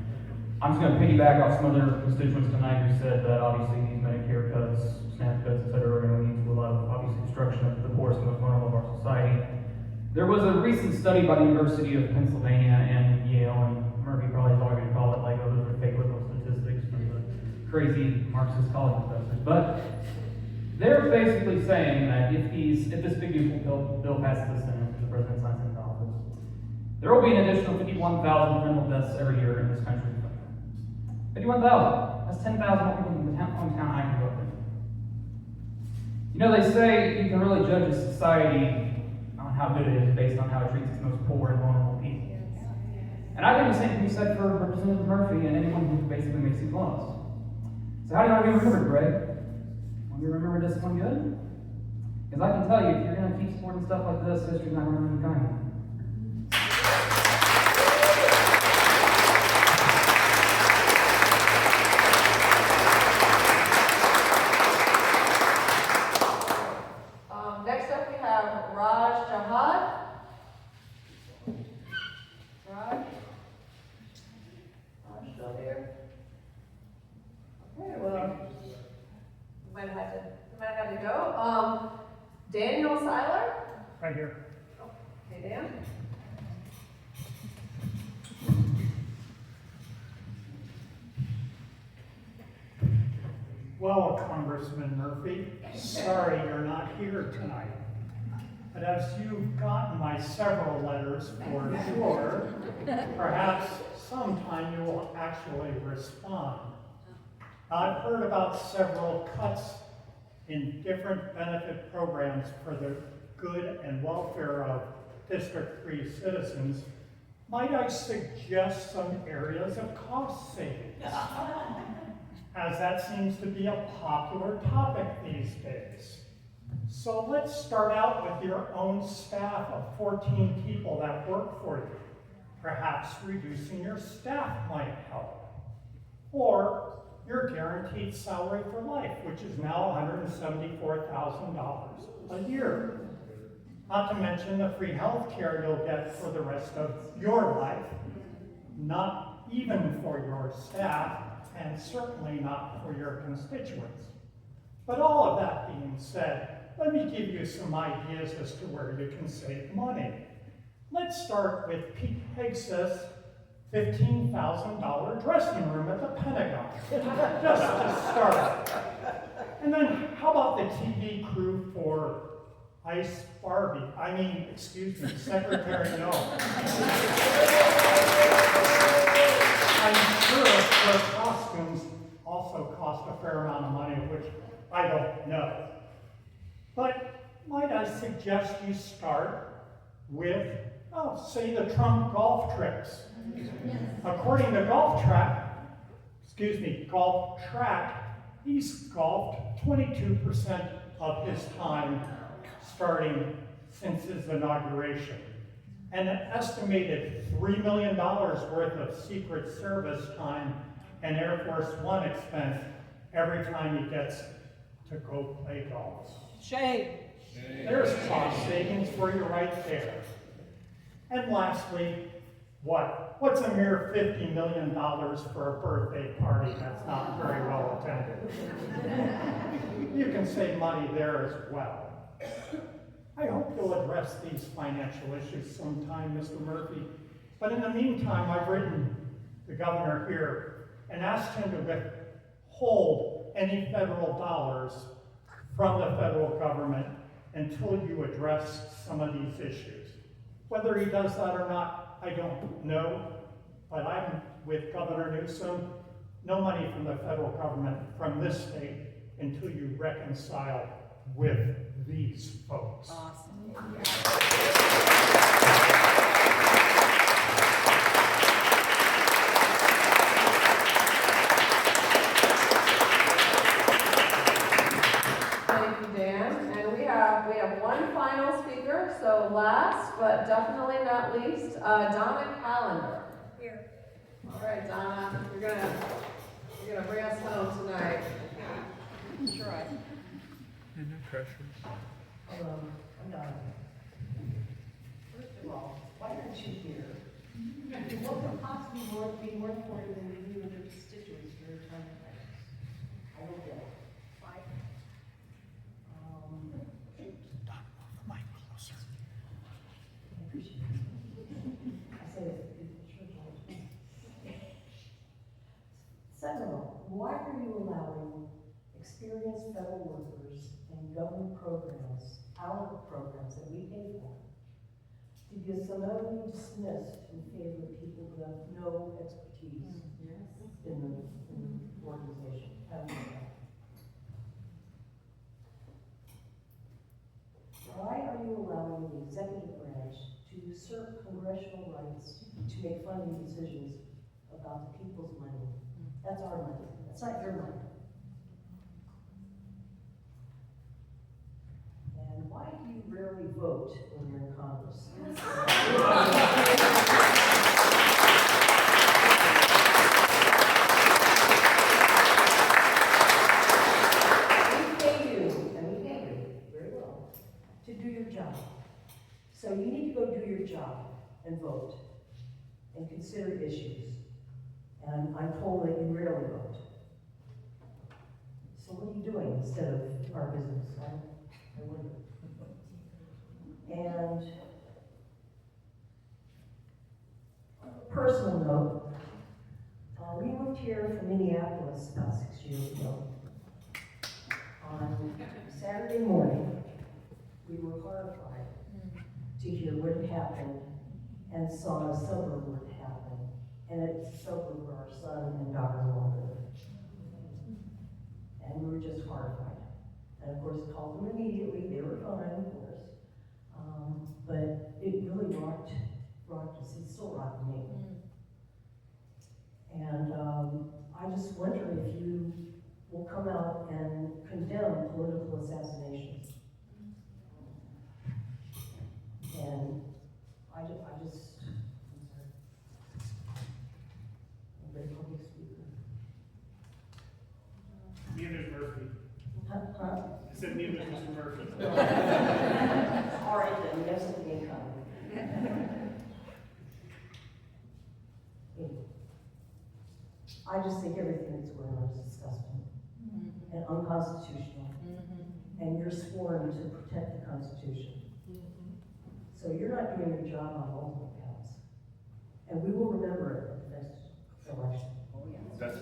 [SPEAKER 19] I'm just going to piggyback off some other constituents tonight who said that obviously these Medicare cuts, SNAP cuts, etc., are going to lead to a lot of obviously destruction of the poorest and most vulnerable of our society. There was a recent study by the University of Pennsylvania and Yale, and Murphy probably is always going to call it like, oh, those are fake liberal statistics from the crazy Marxist college professors. But they're basically saying that if this big beautiful bill passes the Senate, the president signs into office, there will be an additional 51,000 preventable deaths every year in this country. 51,000. That's 10,000 more people in the hometown I grew up in. They say you can really judge a society on how good it is based on how it treats its most poor and vulnerable people. And I think the same can be said for Representative Murphy and anyone who basically makes these laws. So how do you want to be remembered, Greg? Want to be remembered as someone good? Because I can tell you, if you're going to keep supporting stuff like this, history's not going to remember you kindly.
[SPEAKER 1] Next up we have Raj Jahad. Raj? Raj still here? Okay, well, you might have to go. Daniel Seiler?
[SPEAKER 16] Right here.
[SPEAKER 1] Hey, Dan.
[SPEAKER 20] Well, Congressman Murphy, sorry you're not here tonight. But as you've gotten my several letters for sure, perhaps sometime you will actually respond. I've heard about several cuts in different benefit programs for the good and welfare of District 3 citizens. Might I suggest some areas of cost savings? As that seems to be a popular topic these days. So let's start out with your own staff of 14 people that work for you. Perhaps reducing your staff might help. Or your guaranteed salary for life, which is now $174,000 a year. Not to mention the free health care you'll get for the rest of your life, not even for your staff, and certainly not for your constituents. But all of that being said, let me give you some ideas as to where you can save money. Let's start with Pete Hegseth's $15,000 dressing room at the Pentagon, just to start. And then how about the TV crew for Secretary No. I'm sure their costumes also cost a fair amount of money, which I don't know. But might I suggest you start with, say the Trump golf trips. According to Golf Track, he's golfed 22% of his time starting since his inauguration. And an estimated $3 million worth of Secret Service time and Air Force One expense every time he gets to go play golf.
[SPEAKER 10] Shame.
[SPEAKER 20] There's cost savings for you right there. And lastly, what's a mere $50 million for a birthday party that's not very well attended? You can save money there as well. I hope you'll address these financial issues sometime, Mr. Murphy. But in the meantime, I've written the governor here and asked him to withhold any federal dollars from the federal government until you address some of these issues. Whether he does that or not, I don't know, but I'm with Governor Newsom. No money from the federal government from this state until you reconcile with these folks.
[SPEAKER 10] Awesome.
[SPEAKER 1] Thank you, Dan. And we have one final speaker, so last but definitely not least, Donna Callender.
[SPEAKER 14] Here.
[SPEAKER 1] All right, Donna, you're gonna bring us home tonight.
[SPEAKER 10] Try.
[SPEAKER 3] No pressure.
[SPEAKER 19] Hello, I'm Donna. First of all, why aren't you here? What could possibly be more important than you and your constituents for your time in place? I don't get it. Why? I appreciate it. I say it sure helps. Second of all, why are you allowing experienced federal workers and government programs, our programs that we pay for, to be summarily dismissed in favor of people who have no expertise in the organization? Why are you allowing the executive branch to usurp congressional rights to make funding decisions about the people's money? That's our money. That's not your money. And why do you rarely vote when you're in Congress? We pay you, and we pay you very well, to do your job. So you need to go do your job and vote and consider issues. And I'm told that you rarely vote. So what are you doing instead of our business? I wonder. And on a personal note, we moved here from Minneapolis about 6 years ago. On Saturday morning, we were horrified to hear what had happened and saw a suburb what happened. And it's a suburb where our son and daughter-in-law live. And we were just horrified. And of course, called them immediately. They were fine, of course. But it really rocked us. It still rocked me. And I just wonder if you will come out and condemn political assassinations. And I'm sorry. I'm a very public speaker.
[SPEAKER 16] Neither's Murphy.
[SPEAKER 19] Huh?
[SPEAKER 16] I said neither's Mr. Murphy.
[SPEAKER 19] All right then, we have something in common. I just think everything that's going on is disgusting and unconstitutional. And you're sworn to protect the Constitution. So you're not doing your job on multiple counts. And we will remember it at the next election.
[SPEAKER 16] That's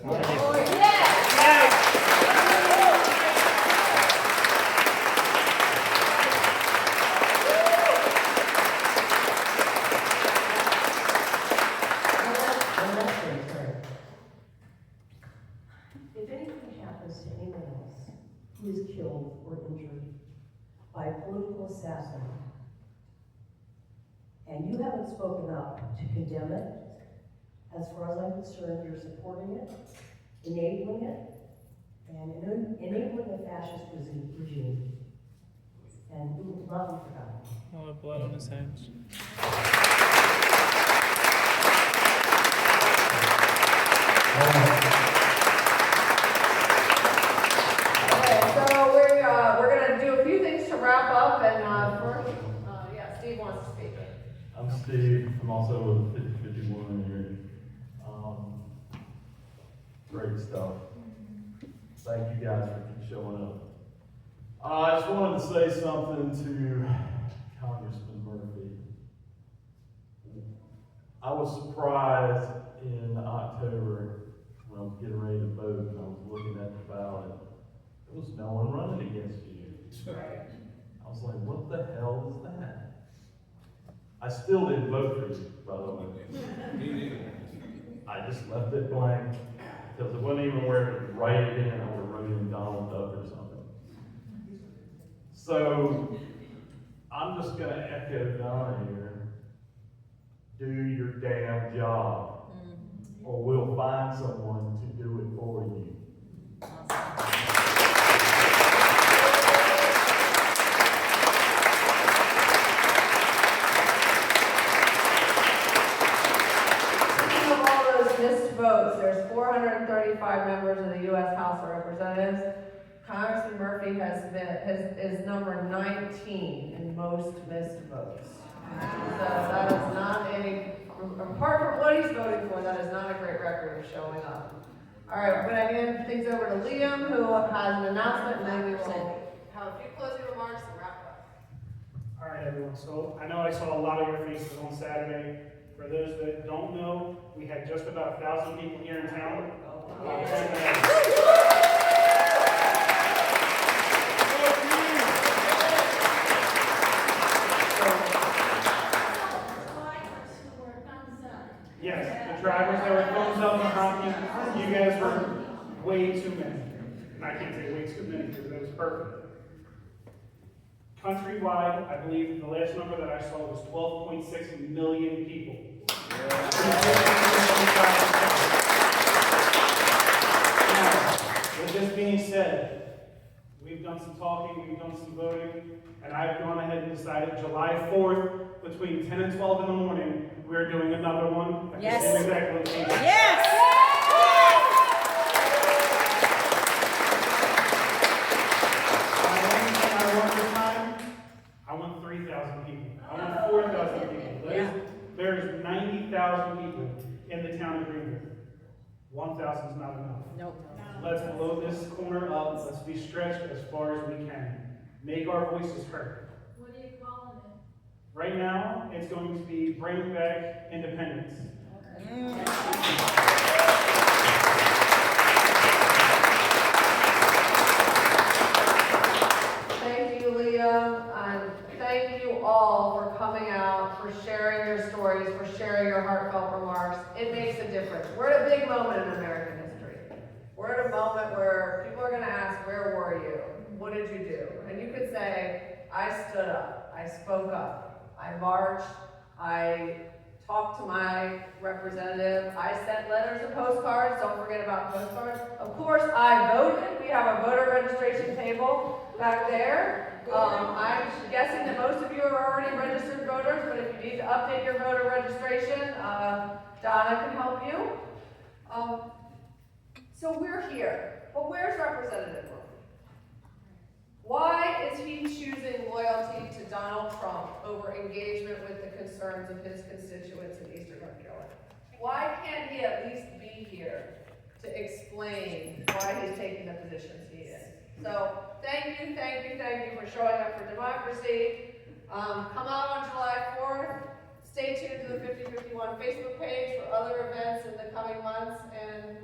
[SPEAKER 19] If anything happens to anyone else who is killed or injured by a political assassin, and you haven't spoken up to condemn it, as far as I'm concerned, you're supporting it, enabling it, and enabling a fascist regime. And we will not be forgotten.
[SPEAKER 3] All the blood on his hands.
[SPEAKER 1] So we're going to do a few things to wrap up, and first, yeah, Steve wants to speak.
[SPEAKER 21] I'm Steve. I'm also with 5051 here. Great stuff. Thank you guys for keep showing up. I just wanted to say something to Congressman Murphy. I was surprised in October when I was getting ready to vote and I was looking at the ballot. There was no one running against you. I was like, what the hell is that? I still didn't vote for you, by the way. I just left it blank because it wasn't even where to write it in. I would have wrote in Donald Duck or something. So I'm just going to echo Donna here. Do your damn job, or we'll find someone to do it for you.
[SPEAKER 1] Votes. There's 435 members of the U.S. House of Representatives. Congressman Murphy is number 19 in most missed votes. So that is not any, apart from what he's voting for, that is not a great record of showing up. All right, we're going to hand things over to Liam, who has an announcement, and then we will have a few closing remarks and wrap up.
[SPEAKER 16] All right, everyone. So I know I saw a lot of your faces on Saturday. For those that don't know, we had just about 1,000 people here in town. Yes, the drivers that were thumbs up behind you guys were way too many. And I can't say way too many because it was perfect. Countrywide, I believe the last number that I saw was 12.6 million people. Now, with this being said, we've done some talking, we've done some voting, and I've gone ahead and decided July 4th, between 10 and 12 in the morning, we're doing another one at the same exact location.
[SPEAKER 22] Yes!
[SPEAKER 16] I want 3,000 people. I want 4,000 people. There's 90,000 people in the town of Greenville. 1,000 is not enough.
[SPEAKER 22] Nope.
[SPEAKER 16] Let's blow this corner up. Let's be stretched as far as we can. Make our voices heard.
[SPEAKER 22] What are you calling it?
[SPEAKER 16] Right now, it's going to be Bring Back Independence.
[SPEAKER 1] remarks, it makes a difference. We're at a big moment in American history. We're at a moment where people are gonna ask, where were you? What did you do? And you could say, I stood up, I spoke up, I marched, I talked to my representative, I sent letters and postcards, don't forget about postcards. Of course, I voted. We have a voter registration table back there. I'm guessing that most of you are already registered voters, but if you need to update your voter registration, Donna can help you. So we're here, but where's Representative Murphy? Why is he choosing loyalty to Donald Trump over engagement with the concerns of his constituents in Eastern North Carolina? Why can't he at least be here to explain why he's taking the positions he is? So thank you for showing up for democracy. Come out on July 4th. Stay tuned to the 5051 Facebook page for other events in the coming months, and